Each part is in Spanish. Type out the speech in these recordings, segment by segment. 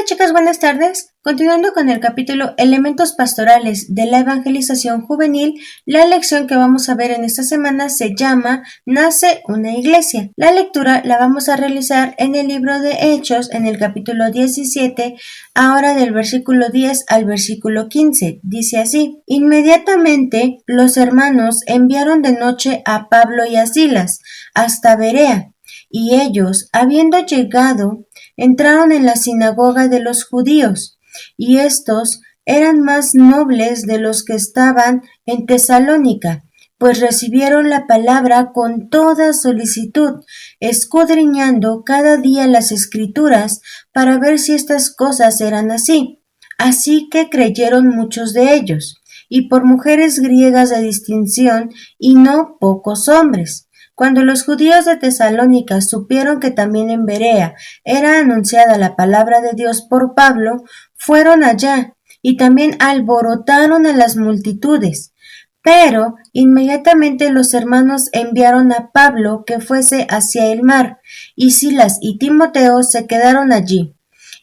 Hola chicas, buenas tardes. Continuando con el capítulo Elementos pastorales de la evangelización juvenil, la lección que vamos a ver en esta semana se llama Nace una iglesia. La lectura la vamos a realizar en el libro de Hechos, en el capítulo 17, ahora del versículo 10 al versículo 15. Dice así: Inmediatamente los hermanos enviaron de noche a Pablo y a Silas hasta Berea, y ellos, habiendo llegado, entraron en la sinagoga de los judíos, y éstos eran más nobles de los que estaban en Tesalónica, pues recibieron la palabra con toda solicitud, escudriñando cada día las Escrituras para ver si estas cosas eran así. Así que creyeron muchos de ellos, y por mujeres griegas de distinción, y no pocos hombres. Cuando los judíos de Tesalónica supieron que también en Berea era anunciada la palabra de Dios por Pablo, fueron allá y también alborotaron a las multitudes. Pero inmediatamente los hermanos enviaron a Pablo que fuese hacia el mar, y Silas y Timoteo se quedaron allí.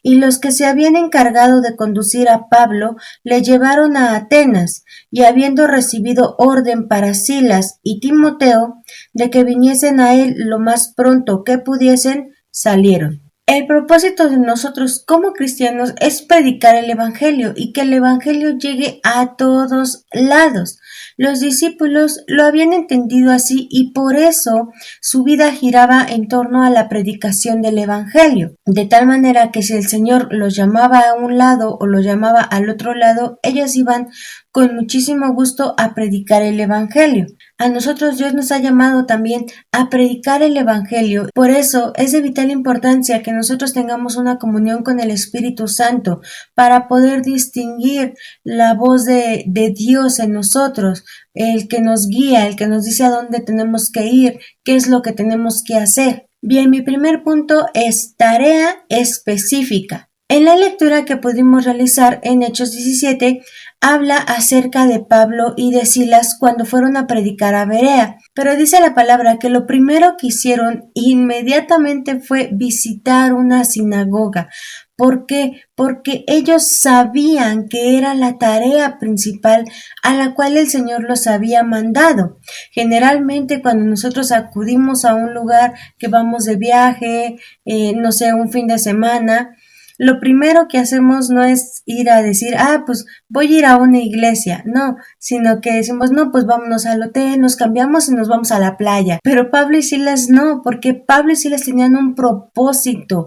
Y los que se habían encargado de conducir a Pablo le llevaron a Atenas, y habiendo recibido orden para Silas y Timoteo de que viniesen a él lo más pronto que pudiesen, salieron. El propósito de nosotros como cristianos es predicar el Evangelio y que el Evangelio llegue a todos lados. Los discípulos lo habían entendido así y por eso su vida giraba en torno a la predicación del Evangelio. De tal manera que si el Señor los llamaba a un lado o los llamaba al otro lado, ellos iban con muchísimo gusto a predicar el Evangelio. A nosotros Dios nos ha llamado también a predicar el Evangelio. Por eso es de vital importancia que nosotros tengamos una comunión con el Espíritu Santo para poder distinguir la voz de Dios en nosotros, el que nos guía, el que nos dice a dónde tenemos que ir, qué es lo que tenemos que hacer. Bien, mi primer punto es tarea específica. En la lectura que pudimos realizar en Hechos 17, habla acerca de Pablo y de Silas cuando fueron a predicar a Berea, pero dice la palabra que lo primero que hicieron inmediatamente fue visitar una sinagoga. ¿Por qué? Porque ellos sabían que era la tarea principal a la cual el Señor los había mandado. Generalmente cuando nosotros acudimos a un lugar que vamos de viaje, no sé, un fin de semana, lo primero que hacemos no es ir a decir, pues voy a ir a una iglesia, no, sino que decimos, no, pues vámonos al hotel, nos cambiamos y nos vamos a la playa. Pero Pablo y Silas no, porque Pablo y Silas tenían un propósito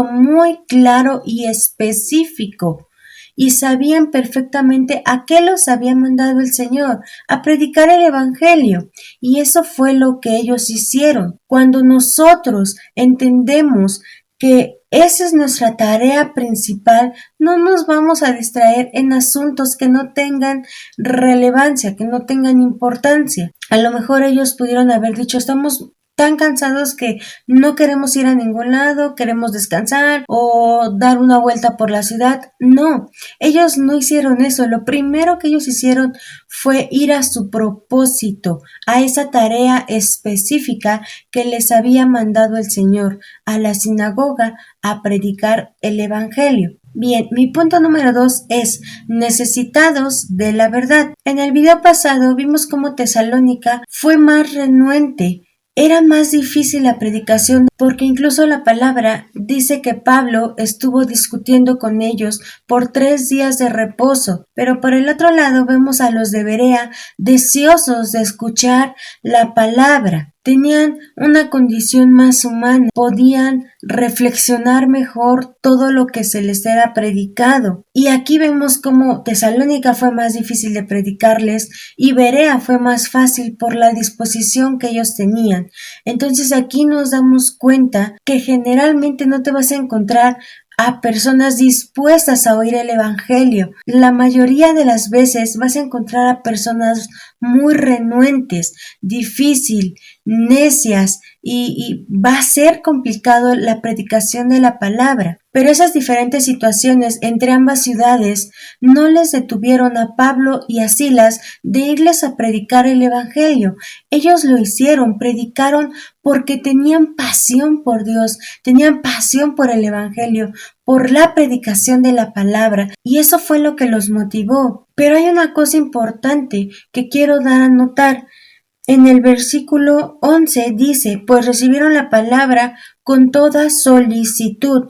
muy claro y específico. Y sabían perfectamente a qué los había mandado el Señor, a predicar el Evangelio. Y eso fue lo que ellos hicieron. Cuando nosotros entendemos que esa es nuestra tarea principal, no nos vamos a distraer en asuntos que no tengan relevancia, que no tengan importancia. A lo mejor ellos pudieron haber dicho, estamos tan cansados que no queremos ir a ningún lado, queremos descansar o dar una vuelta por la ciudad. No, ellos no hicieron eso. Lo primero que ellos hicieron fue ir a su propósito, a esa tarea específica que les había mandado el Señor, a la sinagoga, a predicar el Evangelio. Bien, mi punto número 2 es necesitados de la verdad. En el video pasado vimos cómo Tesalónica fue más renuente. Era más difícil la predicación porque incluso la palabra dice que Pablo estuvo discutiendo con ellos por 3 días de reposo, pero por el otro lado vemos a los de Berea deseosos de escuchar la palabra. Tenían una condición más humana, podían reflexionar mejor todo lo que se les era predicado. Y aquí vemos cómo Tesalónica fue más difícil de predicarles y Berea fue más fácil por la disposición que ellos tenían. Entonces aquí nos damos cuenta que generalmente no te vas a encontrar a personas dispuestas a oír el Evangelio. La mayoría de las veces vas a encontrar a personas muy renuentes, difícil, necias y va a ser complicado la predicación de la palabra. Pero esas diferentes situaciones entre ambas ciudades no les detuvieron a Pablo y a Silas de irles a predicar el Evangelio. Ellos lo hicieron, predicaron porque tenían pasión por Dios, tenían pasión por el Evangelio, por la predicación de la palabra, y eso fue lo que los motivó. Pero hay una cosa importante que quiero dar a notar. En el versículo 11 dice, pues recibieron la palabra con toda solicitud,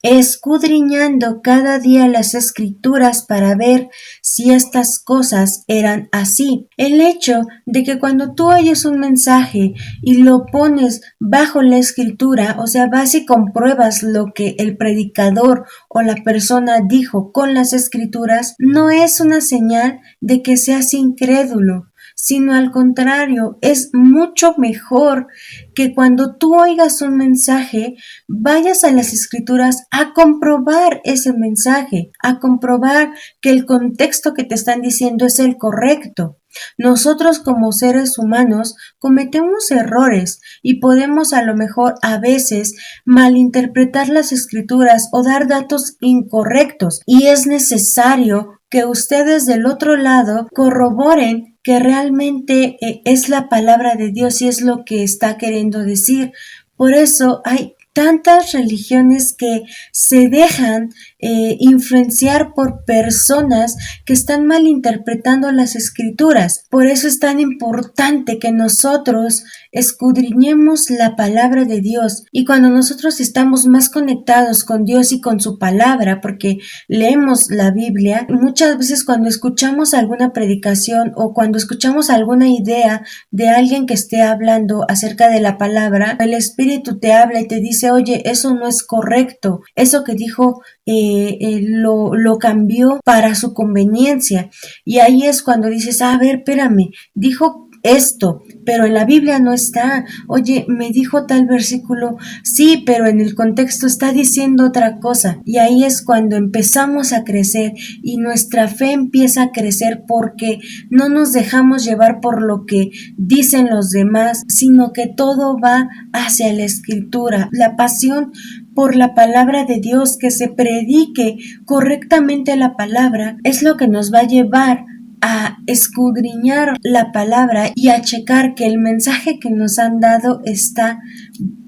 escudriñando cada día las escrituras para ver si estas cosas eran así. El hecho de que cuando tú oyes un mensaje y lo pones bajo la escritura, o sea, vas y compruebas lo que el predicador o la persona dijo con las escrituras, no es una señal de que seas incrédulo, sino al contrario, es mucho mejor que cuando tú oigas un mensaje, vayas a las escrituras a comprobar ese mensaje, a comprobar que el contexto que te están diciendo es el correcto. Nosotros como seres humanos cometemos errores y podemos a lo mejor a veces malinterpretar las escrituras o dar datos incorrectos, y es necesario que ustedes del otro lado corroboren que realmente es la palabra de Dios y es lo que está queriendo decir. Por eso hay tantas religiones que se dejan influenciar por personas que están malinterpretando las escrituras. Por eso es tan importante que nosotros escudriñemos la palabra de Dios, y cuando nosotros estamos más conectados con Dios y con su palabra, porque leemos la Biblia, muchas veces cuando escuchamos alguna predicación o cuando escuchamos alguna idea de alguien que esté hablando acerca de la palabra, el Espíritu te habla y te dice, oye, eso no es correcto, eso que dijo lo cambió para su conveniencia, y ahí es cuando dices, a ver, espérame, dijo esto, pero en la Biblia no está. Oye, me dijo tal versículo, sí, pero en el contexto está diciendo otra cosa. Y ahí es cuando empezamos a crecer y nuestra fe empieza a crecer, porque no nos dejamos llevar por lo que dicen los demás, sino que todo va hacia la escritura. La pasión por la palabra de Dios, que se predique correctamente la palabra, es lo que nos va a llevar a escudriñar la palabra y a checar que el mensaje que nos han dado está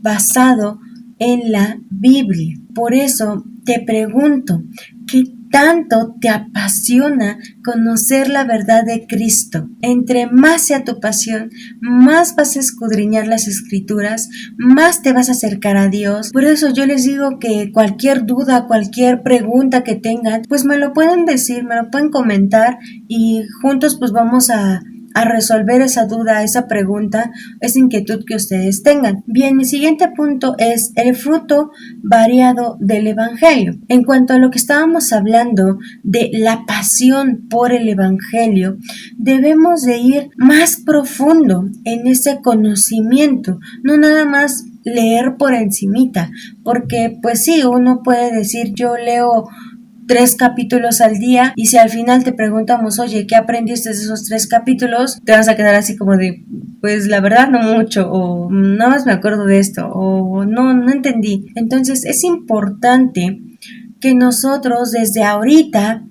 basado en la Biblia. Por eso te pregunto, ¿qué tanto te apasiona conocer la verdad de Cristo? Entre más sea tu pasión, más vas a escudriñar las escrituras, más te vas a acercar a Dios. Por eso yo les digo que cualquier duda, cualquier pregunta que tengan, pues me lo pueden decir, me lo pueden comentar, y juntos pues vamos a resolver esa duda, esa pregunta, esa inquietud que ustedes tengan. Bien, mi siguiente punto es el fruto variado del Evangelio. En cuanto a lo que estábamos hablando de la pasión por el Evangelio, debemos de ir más profundo en ese conocimiento, no nada más leer por encimita, porque pues sí, uno puede decir, yo leo 3 capítulos al día, y si al final te preguntamos, oye, ¿qué aprendiste de esos 3 capítulos? Te vas a quedar así como de, pues la verdad no mucho, o nada más me acuerdo de esto, o no entendí. Entonces es importante que nosotros desde ahorita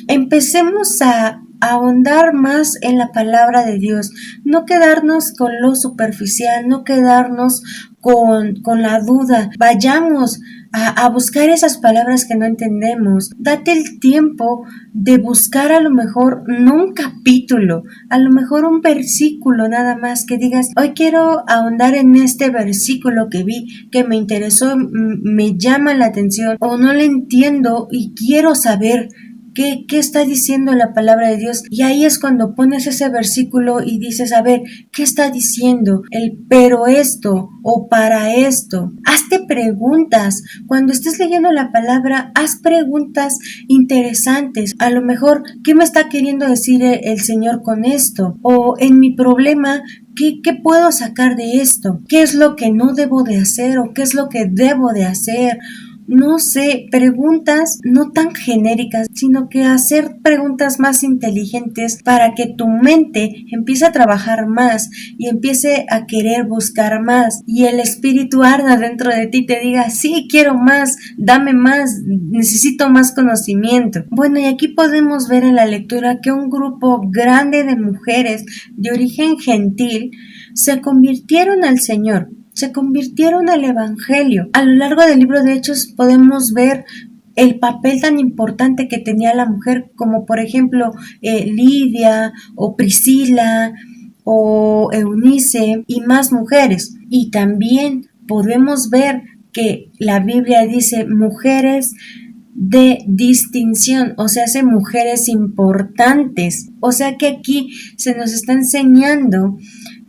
empecemos a ahondar más en la palabra de Dios, no quedarnos con lo superficial, no quedarnos con la duda. Vayamos a buscar esas palabras que no entendemos. Date el tiempo de buscar a lo mejor no un capítulo, a lo mejor un versículo nada más, que digas, hoy quiero ahondar en este versículo que vi, que me interesó, me llama la atención, o no le entiendo y quiero saber ¿Qué está diciendo la palabra de Dios? Y ahí es cuando pones ese versículo y dices, a ver, ¿qué está diciendo? El pero esto o para esto. Hazte preguntas. Cuando estés leyendo la palabra, haz preguntas interesantes. A lo mejor, ¿qué me está queriendo decir el Señor con esto? O en mi problema, ¿qué puedo sacar de esto? ¿Qué es lo que no debo de hacer o qué es lo que debo de hacer? No sé, preguntas no tan genéricas, sino que hacer preguntas más inteligentes para que tu mente empiece a trabajar más y empiece a querer buscar más, y el espíritu arda dentro de ti y te diga, sí, quiero más, dame más, necesito más conocimiento. Bueno, y aquí podemos ver en la lectura que un grupo grande de mujeres de origen gentil se convirtieron al Señor. se convirtieron al Evangelio. A lo largo del libro de Hechos podemos ver el papel tan importante que tenía la mujer, como por ejemplo Lidia o Priscila o Eunice y más mujeres. Y también podemos ver que la Biblia dice mujeres de distinción, o sea, mujeres importantes. O sea que aquí se nos está enseñando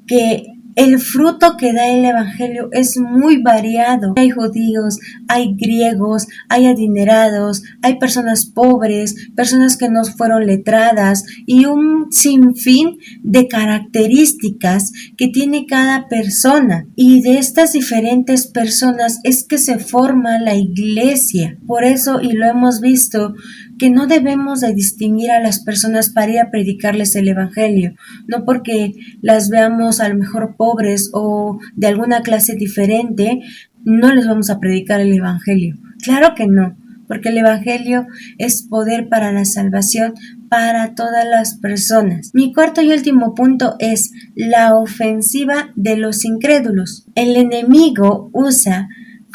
que el fruto que da el Evangelio es muy variado. Hay judíos, hay griegos, hay adinerados, hay personas pobres, personas que no fueron letradas y un sinfín de características que tiene cada persona. Y de estas diferentes personas es que se forma la iglesia. Por eso, y lo hemos visto, que no debemos de distinguir a las personas para ir a predicarles el Evangelio, no porque las veamos a lo mejor pobres o de alguna clase diferente, no les vamos a predicar el Evangelio. Claro que no, porque el Evangelio es poder para la salvación para todas las personas. Mi cuarto y último punto es la ofensiva de los incrédulos. El enemigo usa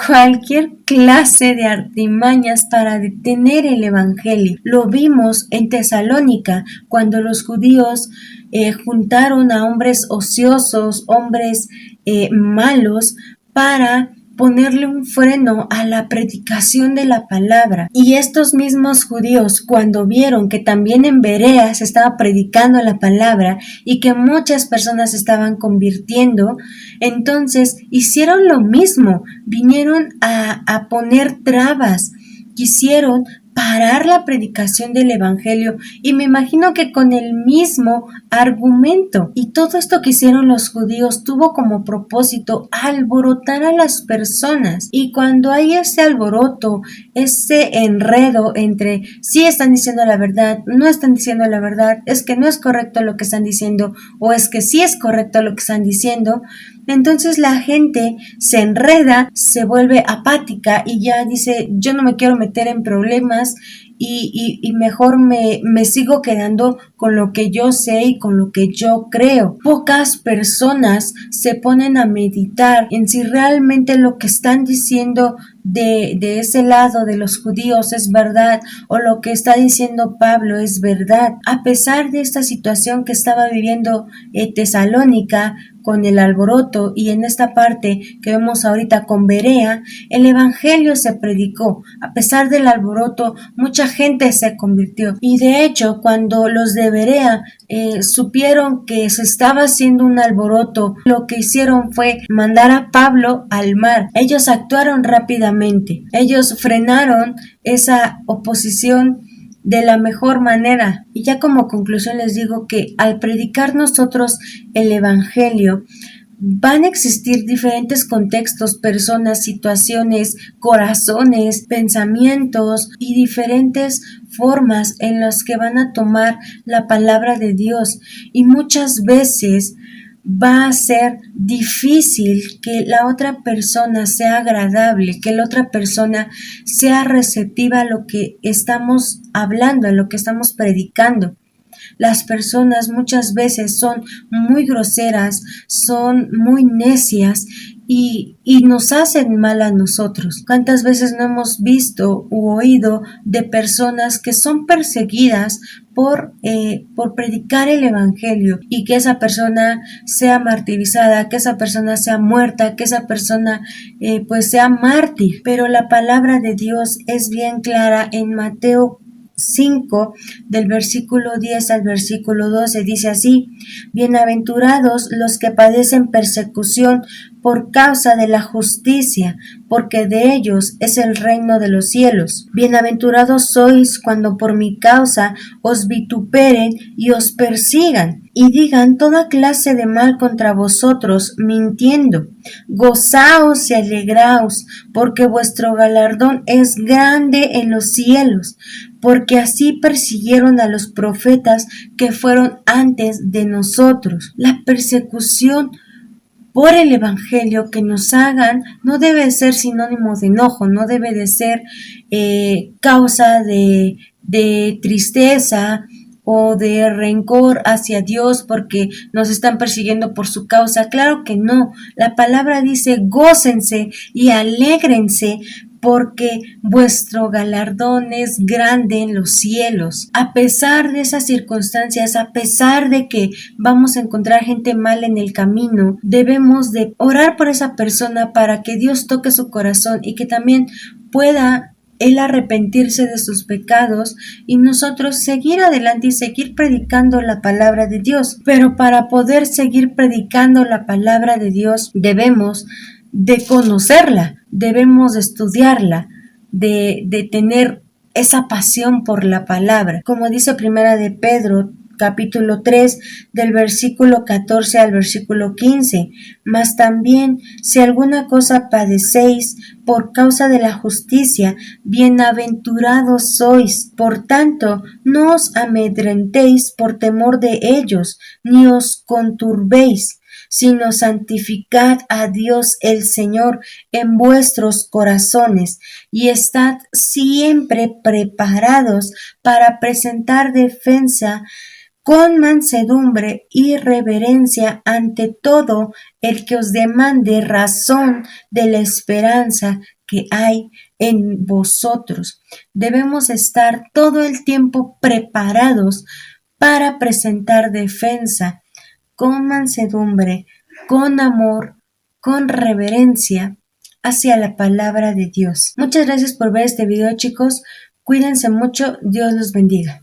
cualquier clase de artimañas para detener el Evangelio. Lo vimos en Tesalónica, cuando los judíos juntaron a hombres ociosos, hombres malos, para ponerle un freno a la predicación de la palabra. Y estos mismos judíos, cuando vieron que también en Berea se estaba predicando la palabra y que muchas personas se estaban convirtiendo, entonces hicieron lo mismo, vinieron a poner trabas, quisieron parar la predicación del Evangelio, y me imagino que con el mismo argumento. Y todo esto que hicieron los judíos tuvo como propósito alborotar a las personas. Y cuando hay ese alboroto, ese enredo entre sí están diciendo la verdad, no están diciendo la verdad, es que no es correcto lo que están diciendo, o es que sí es correcto lo que están diciendo, entonces la gente se enreda, se vuelve apática y ya dice, yo no me quiero meter en problemas y mejor me sigo quedando con lo que yo sé y con lo que yo creo. Pocas personas se ponen a meditar en si realmente lo que están diciendo de ese lado de los judíos es verdad, o lo que está diciendo Pablo es verdad. A pesar de esta situación que estaba viviendo Tesalónica con el alboroto, y en esta parte que vemos ahorita con Berea, el Evangelio se predicó. A pesar del alboroto, mucha gente se convirtió. Y de hecho, cuando los de Berea supieron que se estaba haciendo un alboroto, lo que hicieron fue mandar a Pablo al mar. Ellos actuaron rápidamente. Ellos frenaron esa oposición de la mejor manera. Y ya como conclusión les digo que al predicar nosotros el Evangelio, van a existir diferentes contextos, personas, situaciones, corazones, pensamientos y diferentes formas en las que van a tomar la palabra de Dios. Y muchas veces va a ser difícil que la otra persona sea agradable, que la otra persona sea receptiva a lo que estamos hablando, a lo que estamos predicando. Las personas muchas veces son muy groseras, son muy necias y nos hacen mal a nosotros. ¿Cuántas veces no hemos visto u oído de personas que son perseguidas por predicar el Evangelio, y que esa persona sea martirizada, que esa persona sea muerta, que esa persona pues sea mártir? Pero la palabra de Dios es bien clara en Mateo 5, del versículo 10 al versículo 12, dice así: bienaventurados los que padecen persecución por causa de la justicia, porque de ellos es el reino de los cielos. Bienaventurados sois cuando por mi causa os vituperen y os persigan, y digan toda clase de mal contra vosotros, mintiendo. Gozaos y alegraos, porque vuestro galardón es grande en los cielos, porque así persiguieron a los profetas que fueron antes de nosotros. La persecución por el Evangelio que nos hagan no debe ser sinónimo de enojo, no debe de ser causa de tristeza o de rencor hacia Dios porque nos están persiguiendo por su causa. Claro que no. La palabra dice: gócense y alégrense, porque vuestro galardón es grande en los cielos. A pesar de esas circunstancias, a pesar de que vamos a encontrar gente mala en el camino, debemos de orar por esa persona para que Dios toque su corazón y que también pueda él arrepentirse de sus pecados y nosotros seguir adelante y seguir predicando la palabra de Dios. Pero para poder seguir predicando la palabra de Dios debemos de conocerla, debemos de estudiarla, de tener esa pasión por la palabra. Como dice Primera de Pedro, capítulo 3, del versículo 14 al versículo 15. Mas también, si alguna cosa padecéis por causa de la justicia, bienaventurados sois. Por tanto, no os amedrentéis por temor de ellos, ni os conturbéis, sino santificad a Dios el Señor en vuestros corazones, y estad siempre preparados para presentar defensa con mansedumbre y reverencia ante todo el que os demande razón de la esperanza que hay en vosotros. Debemos estar todo el tiempo preparados para presentar defensa con mansedumbre, con amor, con reverencia hacia la palabra de Dios. Muchas gracias por ver este video, chicos. Cuídense mucho. Dios los bendiga.